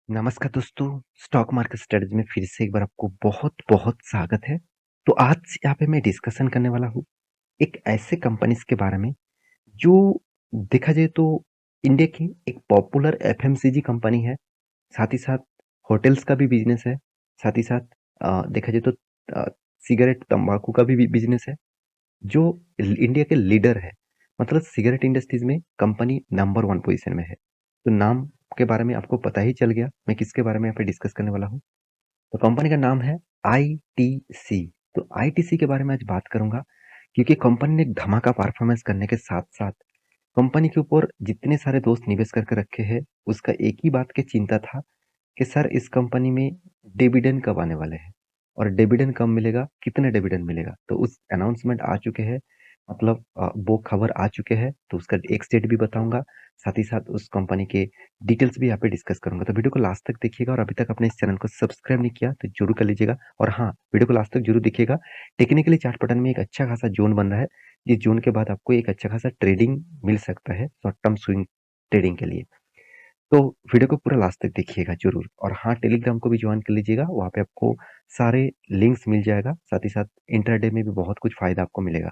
नमस्कार दोस्तों, stock market strategy में फिर से एक बार आपको बहुत-बहुत स्वागत है। तो आज यहाँ पे मैं डिस्कशन करने वाला हूँ, एक ऐसे कंपनीज़ के बारे में जो देखा जाए तो इंडिया की एक पॉपुलर एफएमसीजी कंपनी है, साथ ही साथ होटल्स का भी बिज़नेस है, साथ ही साथ देखा जाए तो अ, सिगरेट, तंबाकू का भी बिज़नेस है, जो इंडिया के लीडर है। मतलब सिगरेट इंडस्ट्रीज़ में कंपनी नंबर 1 पोज़ीशन में है। तो नाम के बारे में आपको पता ही चल गया, मैं किसके बारे में यहाँ पे डिस्कस करने वाला हूँ। तो कंपनी का नाम है आईटीसी। तो आईटीसी के बारे में आज बात करूंगा क्योंकि कंपनी ने एक धमाका परफॉर्मेंस करने के साथ साथ कंपनी के ऊपर जितने सारे दोस्त निवेश करके रखे हैं, उसका एक ही बात की चिंता था कि सर इस कंपनी में डिविडेंड कब आने वाले हैं और डिविडेंड कब मिलेगा, कितने डिविडेंड मिलेगा। तो उस अनाउंसमेंट आ चुके हैं, मतलब वो खबर आ चुके हैं, तो उसका एक स्टेट भी बताऊंगा, साथ ही साथ उस कंपनी के डिटेल्स भी यहाँ पे डिस्कस करूंगा। तो वीडियो को लास्ट तक देखिएगा और अभी तक आपने इस चैनल को सब्सक्राइब नहीं किया तो जरूर कर लीजिएगा। और हाँ, वीडियो को लास्ट तक जरूर देखिएगा। टेक्निकली चार्ट पैटर्न में एक अच्छा खासा जोन बन रहा है, जिस जोन के बाद आपको एक अच्छा खासा ट्रेडिंग मिल सकता है शॉर्ट टर्म स्विंग ट्रेडिंग के लिए। तो वीडियो को पूरा लास्ट तक देखिएगा ज़रूर। और हाँ, टेलीग्राम को भी जॉइन कर लीजिएगा, वहाँ पे आपको सारे लिंक्स मिल जाएगा, साथ ही साथ इंट्राडे में भी बहुत कुछ फ़ायदा आपको मिलेगा।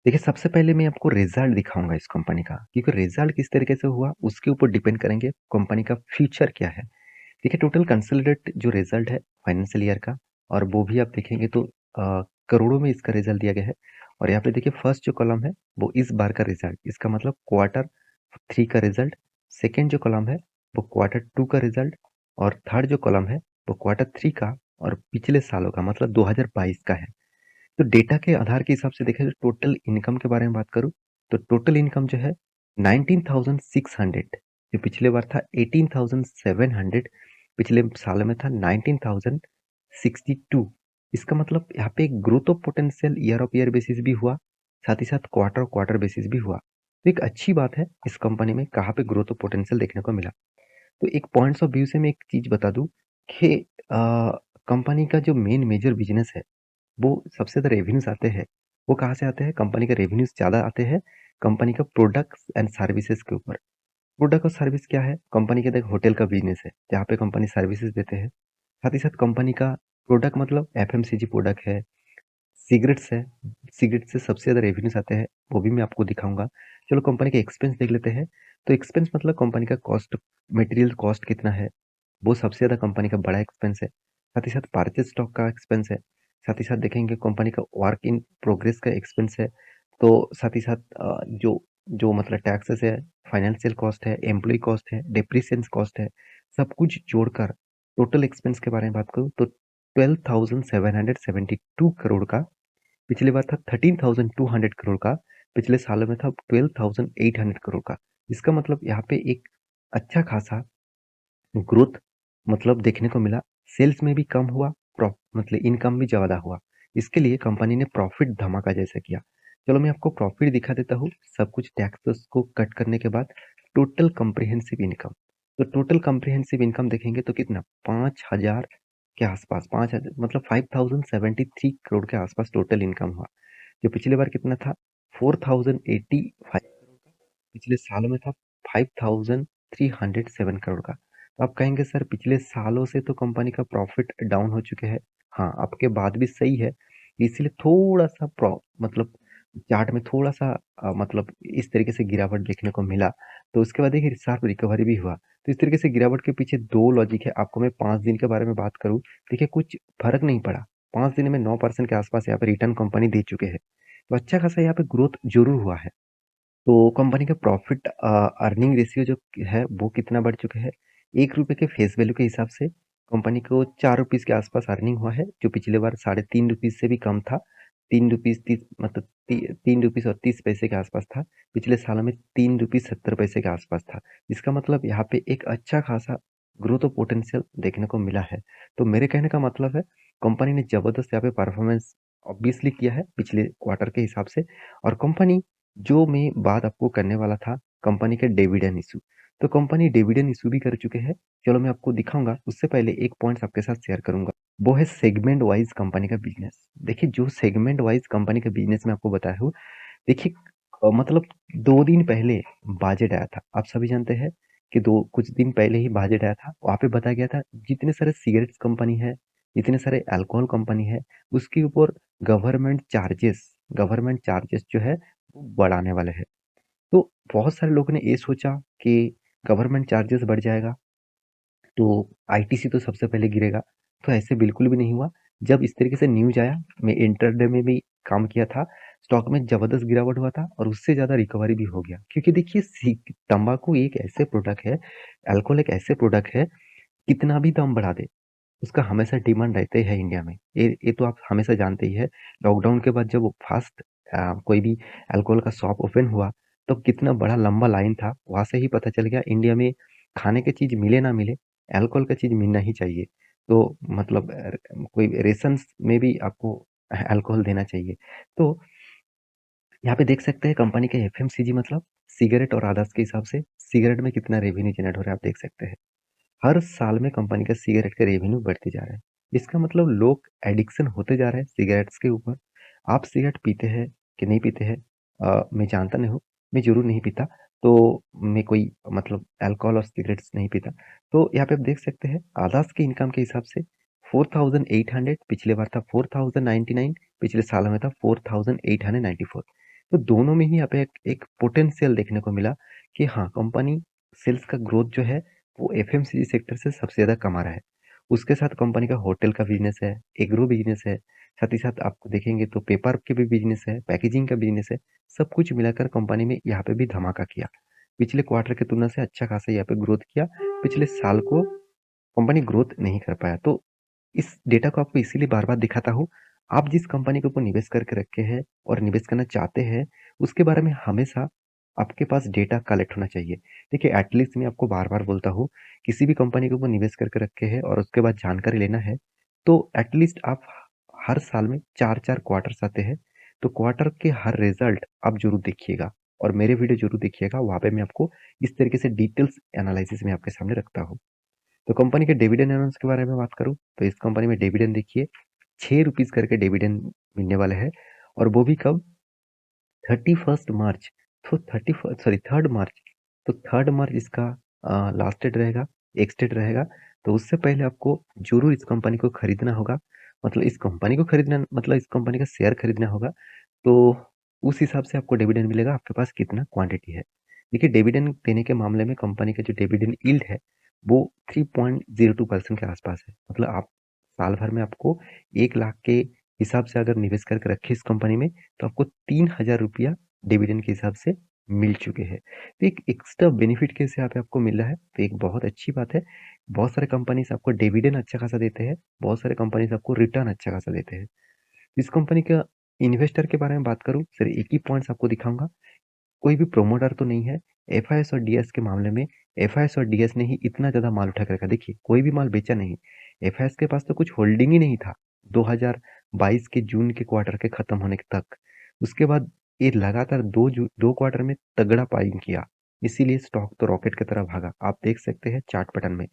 देखिए, सबसे पहले मैं आपको रिज़ल्ट दिखाऊँगा इस कंपनी का, क्योंकि रिज़ल्ट किस तरीके से हुआ, उसके ऊपर डिपेंड करेंगे कंपनी का फ्यूचर क्या है। देखिए, टोटल कंसोलिडेट जो रिज़ल्ट है फाइनेंशियल ईयर का, और वो भी आप देखेंगे तो करोड़ों में इसका रिज़ल्ट दिया गया है। और यहाँ पे देखिए फर्स्ट जो कॉलम है, वो इस बार का रिज़ल्ट, इसका मतलब क्वार्टर 3 का रिज़ल्ट। सेकंड जो कॉलम है, वो क्वार्टर 2 का रिज़ल्ट। और थर्ड जो कॉलम है, वो क्वार्टर 3 का और पिछले सालों का, मतलब 2022 का है। तो डेटा के आधार के हिसाब से देखें तो टोटल इनकम के बारे में बात करूँ, तो टोटल इनकम जो है 19,600, जो पिछले बार था 18,700, पिछले साल में था 19,062। इसका मतलब यहाँ पे एक growth of potential year of year basis भी हुआ, साथ ही साथ क्वार्टर क्वार्टर बेसिस भी हुआ। तो एक अच्छी बात है इस कंपनी में कहाँ पे ग्रोथ ऑफ पोटेंशियल देखने को मिला। तो एक पॉइंट्स ऑफ व्यू से मैं एक चीज बता दूं कि कंपनी का जो मेन मेजर बिजनेस है, वो सबसे ज़्यादा रेवेन्यूज़ आते हैं, वो कहाँ से आते हैं? कंपनी के रेवेन्यूज़ ज़्यादा आते हैं, कंपनी का प्रोडक्ट्स एंड सर्विसेज़ के ऊपर। प्रोडक्ट और सर्विस क्या है? कंपनी का देखो होटल का बिज़नेस है, जहाँ पे कंपनी सर्विसेज़ देते हैं। साथ ही साथ कंपनी का प्रोडक्ट मतलब एफएमसीजी प्रोडक्ट है, सिगरेट्स है, सिगरेट से सबसे ज़्यादा रेवेन्यूज़ आते हैं, वो भी मैं आपको दिखाऊँगा। चलो कंपनी के एक्सपेंस देख लेते हैं। तो एक्सपेंस मतलब कंपनी का कॉस्ट, मटेरियल कॉस्ट कितना है, वो सबसे ज़्यादा कंपनी का बड़ा एक्सपेंस है। साथ ही साथ परचेज़ स्टॉक का एक्सपेंस है। साथ ही साथ देखेंगे कंपनी का वर्क इन प्रोग्रेस का एक्सपेंस है। तो साथ ही साथ जो जो मतलब टैक्सेस है, फाइनेंशियल कॉस्ट है, एम्प्लॉयी कॉस्ट है, डेप्रिसिएशन कॉस्ट है, सब कुछ जोड़कर टोटल एक्सपेंस के बारे में बात करूँ तो 12,772 करोड़ का, पिछली बार था 13,200 करोड़ का, पिछले सालों में था 12,800 करोड़ का। इसका मतलब यहाँ पे एक अच्छा खासा ग्रोथ मतलब देखने को मिला। सेल्स में भी कम हुआ, मतलब इनकम भी ज़्यादा हुआ। इसके लिए कंपनी ने प्रॉफिट धमाका जैसा किया। चलो मैं आपको प्रॉफिट दिखा देता हूँ, सब कुछ टैक्सेस को कट करने के बाद टोटल कॉम्प्रिहेंसिव इनकम। तो टोटल कॉम्प्रिहेंसिव इनकम देखेंगे तो कितना, 5,000 के आसपास, 5,000 मतलब 5,073 करोड़ के आसपास टोटल इनकम हुआ, जो पिछले बार कितना था, 4,085 करोड़ का। पिछले सालों में था 5,307 करोड़ का। तो आप कहेंगे सर पिछले सालों से तो कंपनी का प्रॉफिट डाउन हो चुके हैं। हाँ, आपके बात भी सही है, इसलिए थोड़ा सा मतलब चार्ट में थोड़ा सा मतलब इस तरीके से गिरावट देखने को मिला। तो उसके बाद देखिए शार्प रिकवरी भी हुआ। तो इस तरीके से गिरावट के पीछे दो लॉजिक है। आपको मैं 5 दिन के बारे में बात करूँ, देखिए कुछ फर्क नहीं पड़ा, 5 दिन में 9% के आसपास यहाँ पे रिटर्न कंपनी दे चुके हैं। तो अच्छा खासा यहाँ पे ग्रोथ जरूर हुआ है। तो कंपनी का प्रॉफिट अर्निंग रेशियो जो है वो कितना बढ़ चुका है, 1 रुपये के फेस वैल्यू के हिसाब से कंपनी को 4 रुपीज़ के आसपास अर्निंग हुआ है, जो पिछले बार 3.5 रुपीज़ से भी कम था। 3 रुपीज़ 30 मतलब 3 रुपीज़ और 30 पैसे के आसपास था। पिछले सालों में 3 रुपीज़ 70 पैसे के आसपास था। इसका मतलब यहाँ पे एक अच्छा खासा ग्रोथ ऑफ पोटेंशियल देखने को मिला है। तो मेरे कहने का मतलब है कंपनी ने जबरदस्त यहाँ पे परफॉर्मेंस ऑब्वियसली किया है पिछले क्वार्टर के हिसाब से। और कंपनी, जो मैं बात आपको करने वाला था कंपनी के डिविडेंड इशू, तो कंपनी डिविडेंड इशू भी कर चुके हैं। चलो मैं आपको दिखाऊंगा, उससे पहले एक पॉइंट्स आपके साथ शेयर करूंगा, वो है सेगमेंट वाइज कंपनी का बिजनेस। देखिए जो सेगमेंट वाइज कंपनी का बिजनेस मैं आपको बताया हूँ, देखिए मतलब 2 दिन पहले बजट आया था। आप सभी जानते हैं कि दो कुछ दिन पहले ही बजट आया था, वहाँ पे बताया गया था जितने सारे सिगरेट्स कंपनी है, जितने सारे अल्कोहल कंपनी है, उसके ऊपर गवर्नमेंट चार्जेस जो है वो बढ़ाने वाले हैं। तो बहुत सारे लोगों ने ये सोचा कि गवर्नमेंट चार्जेस बढ़ जाएगा तो आईटीसी तो सबसे पहले गिरेगा। तो ऐसे बिल्कुल भी नहीं हुआ। जब इस तरीके से न्यूज़ आया, मैं इंटरडे में भी काम किया था, स्टॉक में ज़बरदस्त गिरावट हुआ था और उससे ज़्यादा रिकवरी भी हो गया। क्योंकि देखिए तंबाकू एक ऐसे प्रोडक्ट है, अल्कोहल एक ऐसे प्रोडक्ट है, कितना भी दाम बढ़ा दे, उसका हमेशा डिमांड रहता ही है इंडिया में। ये तो आप हमेशा जानते ही है। लॉकडाउन के बाद जब फास्ट कोई भी अल्कोहल का शॉप ओपन हुआ, तो कितना बड़ा लंबा लाइन था। वहां से ही पता चल गया इंडिया में खाने की चीज मिले ना मिले, अल्कोहल का चीज मिलना ही चाहिए। तो मतलब कोई रेशंस में भी आपको अल्कोहल देना चाहिए। तो यहाँ पे देख सकते हैं कंपनी के एफएमसीजी मतलब सिगरेट और आदर्श के हिसाब से सिगरेट में कितना रेवेन्यू जनरेट हो रहा है आप देख सकते हैं। हर साल में कंपनी का सिगरेट का रेवेन्यू बढ़ते जा रहा है। इसका मतलब लोग एडिक्शन होते जा रहे हैं सिगरेट्स के ऊपर। आप सिगरेट पीते हैं कि नहीं पीते हैं, मैं जानता नहीं हूँ। मैं जरूर नहीं पीता। तो मैं कोई मतलब अल्कोहल और सिगरेट्स नहीं पीता। तो यहाँ पे आप देख सकते हैं आदास के इनकम के हिसाब से 4800, पिछले बार था 4099, पिछले साल में था 4894। तो दोनों में ही यहाँ पे एक पोटेंशियल देखने को मिला कि हाँ कंपनी सेल्स का ग्रोथ जो है वो एफएमसीजी सेक्टर से सबसे ज़्यादा कमा रहा है। उसके साथ कंपनी का होटल का बिजनेस है, एग्रो बिजनेस है, साथ ही साथ आपको देखेंगे तो पेपर के भी बिजनेस है, पैकेजिंग का बिजनेस है। सब कुछ मिलाकर कंपनी ने यहाँ पे भी धमाका किया। पिछले क्वार्टर की तुलना से अच्छा खासा यहाँ पे ग्रोथ किया। पिछले साल को कंपनी ग्रोथ नहीं कर पाया। तो इस डेटा को आपको इसीलिए बार-बार दिखाता हूँ। आप जिस कंपनी के ऊपर निवेश करके रखे हैं और निवेश करना चाहते हैं, उसके बारे में हमेशा आपके पास डेटा कलेक्ट होना चाहिए। देखिए एटलीस्ट मैं आपको बार-बार बोलता हूँ, किसी भी कंपनी के ऊपर निवेश करके रखे हैं और उसके बाद जानकारी लेना है, तो एटलीस्ट आप हर साल में 4-4 क्वार्टर्स आते हैं, तो क्वार्टर के हर रिजल्ट आप ज़रूर देखिएगा और मेरे वीडियो ज़रूर देखिएगा। वहाँ पे मैं आपको इस तरीके से डिटेल्स एनालिसिस में आपके सामने रखता हूँ। तो कंपनी के डिविडेंड अनाउंस के बारे में बात करूँ तो इस कंपनी में डिविडेंड देखिए 6 रुपीज करके डिविडेंड मिलने वाले हैं। और वो भी कब? 31 मार्च। तो 3rd मार्च। तो 3rd मार्च इसका लास्ट डेट रहेगा, एक्स डेट रहेगा। तो उससे पहले आपको जरूर इस कंपनी को खरीदना होगा। मतलब इस कंपनी को खरीदना मतलब इस कंपनी का शेयर खरीदना होगा। तो उस हिसाब से आपको डिविडेंड मिलेगा आपके पास कितना क्वांटिटी है। देखिए डिविडेंड देने के मामले में कंपनी का जो डिविडेंड यील्ड है वो 3.02% के आसपास है। मतलब आप साल भर में आपको 1 लाख के हिसाब से अगर निवेश करके रखे इस कंपनी में तो आपको 3000 रुपया डिविडेंड के हिसाब से मिल चुके हैं। तो एक एक्स्ट्रा बेनिफिट के हिसाब से आपको मिल रहा है तो एक बहुत अच्छी बात है। बहुत सारे कंपनीज आपको डिविडेंड अच्छा खासा देते हैं, बहुत सारे कंपनीज आपको रिटर्न अच्छा खासा देते हैं। इस कंपनी का इन्वेस्टर के बारे में बात करूँ सिर्फ एक ही पॉइंट्स आपको दिखाऊंगा। कोई भी प्रोमोटर तो नहीं है। एफआईएस और डीएस के मामले में एफआईएस और डीएस ने ही इतना ज्यादा माल उठा के रखा। देखिए कोई भी माल बेचा नहीं। एफआईएस के पास तो कुछ होल्डिंग ही नहीं था 2022 के जून के क्वार्टर के खत्म होने तक। उसके बाद ये लगातार दो क्वार्टर में तगड़ा बाइंग किया, इसीलिए स्टॉक तो रॉकेट की तरह भागा। आप देख सकते हैं चार्ट पैटर्न में।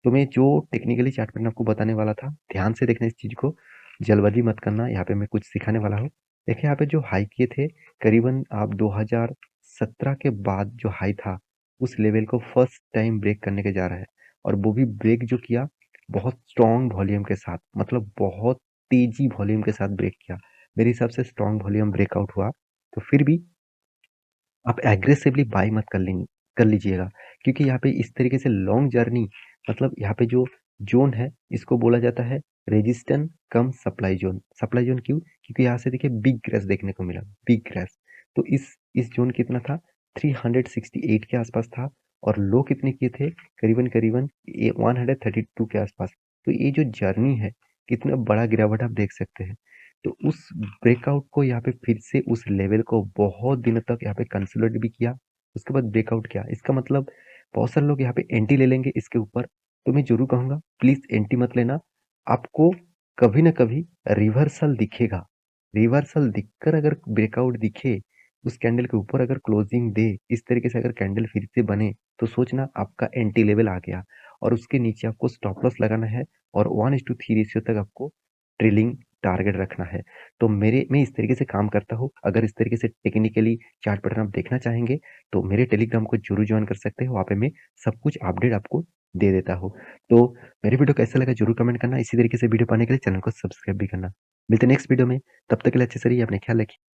तो मैं जो टेक्निकली चार्ट पैटर्न आपको बताने वाला था, ध्यान से देखना इस चीज को, जल्दबाजी मत करना। यहाँ पे मैं कुछ सिखाने वाला हूँ। देखिए यहाँ पे जो हाई किए थे करीबन आप 2017 के बाद जो हाई था उस लेवल को फर्स्ट टाइम ब्रेक करने के जा रहा है। और वो भी ब्रेक जो किया बहुत स्ट्रॉन्ग वॉल्यूम के साथ, मतलब बहुत तेजी वॉल्यूम के साथ ब्रेक किया। मेरे हिसाब से स्ट्रॉन्ग वॉल्यूम ब्रेकआउट हुआ। तो फिर भी आप एग्रेसिवली बाय मत कर लीजिएगा। क्योंकि यहाँ पे इस तरीके से लॉन्ग जर्नी, मतलब यहाँ पे जो जोन है इसको बोला जाता है रेजिस्टेंस कम सप्लाई जोन। सप्लाई जोन क्यों? क्योंकि यहाँ से देखिए बिग क्रैश देखने को मिला, बिग क्रैश। तो इस जोन कितना था? 368 के आसपास था। और लो कितने किए थे? करीबन करीबन 132 के आसपास। तो ये जो जर्नी है कितना बड़ा गिरावट आप देख सकते हैं। तो उस ब्रेकआउट को यहाँ पे फिर से उस लेवल को बहुत दिनों तक यहाँ पे कंसोलिडेट भी किया। उसके बाद ब्रेकआउट किया। इसका मतलब बहुत सारे लोग यहाँ पे एंटी ले लेंगे इसके ऊपर। तो मैं जरूर कहूंगा प्लीज एंटी मत लेना। आपको कभी ना कभी रिवर्सल दिखेगा। रिवर्सल दिखकर अगर ब्रेकआउट दिखे, उस कैंडल के ऊपर अगर क्लोजिंग दे, इस तरीके से अगर कैंडल फिर से बने, तो सोचना आपका एंटी लेवल आ गया। और उसके नीचे आपको स्टॉप लॉस लगाना है और 1:3 रेशियो तक आपको ट्रेलिंग टारगेट रखना है। तो मैं इस तरीके से काम करता हूँ, अगर इस तरीके से टेक्निकली चार्ट पैटर्न आप देखना चाहेंगे, तो मेरे टेलीग्राम को ज़रूर जॉइन कर सकते हो, वहाँ पे मैं सब कुछ अपडेट आपको दे देता हूँ। तो मेरे वीडियो कैसा लगा ज़रूर कमेंट करना, इसी तरीके से वीडियो पाने के लिए चैनल को सब्सक्राइब भी करना। मिलते हैं नेक्स्ट वीडियो में, तब तक के लिए अच्छे से रहिए, अपना ख्याल रखिए।